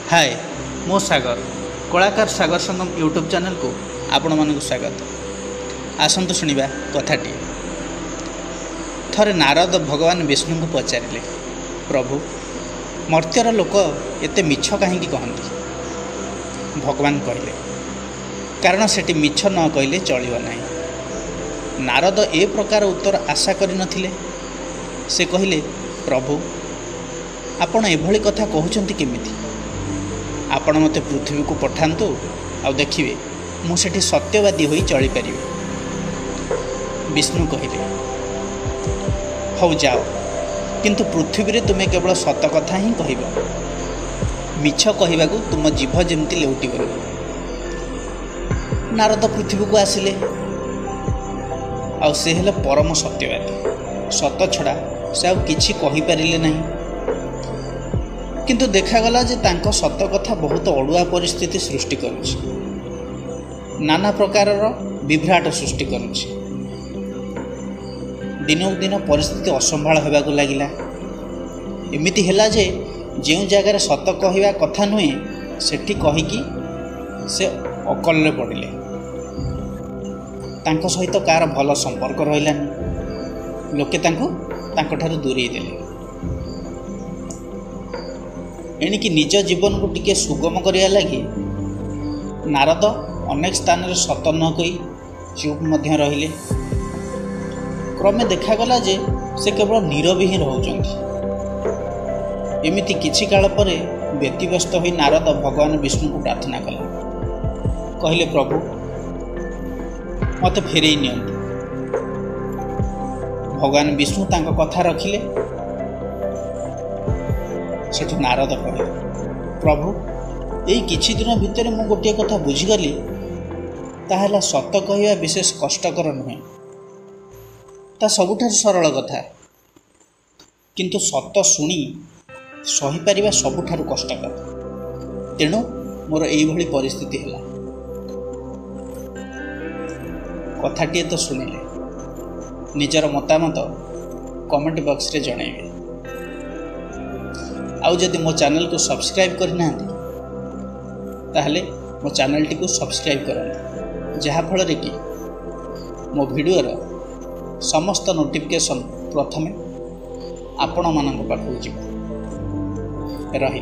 हाय मो सागर कलाकार सागर संगम YouTube channel को आपण मानक स्वागत। आसंतु शुणा कथाटी। थरे नारद भगवान विष्णु को पचारे, प्रभु मर्त्यर लोक एते मिछ कहीं कहती? भगवान कहले, कारण सेठी मिछ न कहले चलिब नहीं। नारद ए प्रकार उत्तर आशा करिनथिले। से कहले, प्रभु आपण एभली कथा कहउछंती केमिति? आपण मते पृथ्वी को पठांतु आ देखिए मुझे सत्यवादी होई चली पारि। विष्णु कहले, हौ जाओ, किंतु पृथ्वी रे तुमे केवल सत कथा ही कहब, मिछ कहबाकू तुम जीभ जेमती लेउटिबनी। नारद पृथ्वी को आसिले आ से हेले परम सत्यवादी। सत छड़ा से आ किछि कहि पारिले नहीं। किंतु देखागला जे तांको सत कथा बहुत अड़ुआ परिस्थिति सृष्टि करुछि, नाना प्रकार विभ्राट सृष्टि करुछि। दिनकु दिन परिस्थिति असंभाल होबाकू लागिला। एमिति हैला जे जो जगार सत कहवा कथा नुहे सेठी कहिकी से अकलरे पड़िले। तांको सहित कार भल संपर्क रहिलानी। लोके तांको ठारू दूरेई देले। एणिकी निज जीवन को टिके सुगम करिया लगी नारद अनेक स्थान रे सत न कही चुप मध्य रहिले। क्रमे देखागला जे से केवल नीरव ही रहउचंती। एमिति किछि काल परे व्यतिव्यस्त होई नारद भगवान विष्णु को प्रार्थना कला। कहले, प्रभु मते फेरई नियंतु। भगवान विष्णु तांको कथा रखिले। सेठु नारद कहे, प्रभु यही किछि दिन भितर मु गोटे कथा बुझीगली, ताहला सत कहवा विशेष कष्टकर नुहे, ता सबुठार सरल कथा। किंतु सत शुणी सही पारिबा सबुठार कष्टकर। तेणु मोर एइभली परिस्थिति हैला। कथाटिए तो शुणिले, निजर मतामत कमेंट बॉक्स रे जणाइबे। आउ जदि मो चैनल को सब्सक्राइब करना ताहले मो चैनल टी को सब्सक्राइब करते, जहाँ फल कि मो वीडियोर समस्त नोटिफिकेशन प्रथमे आपण मानक पाखु रही।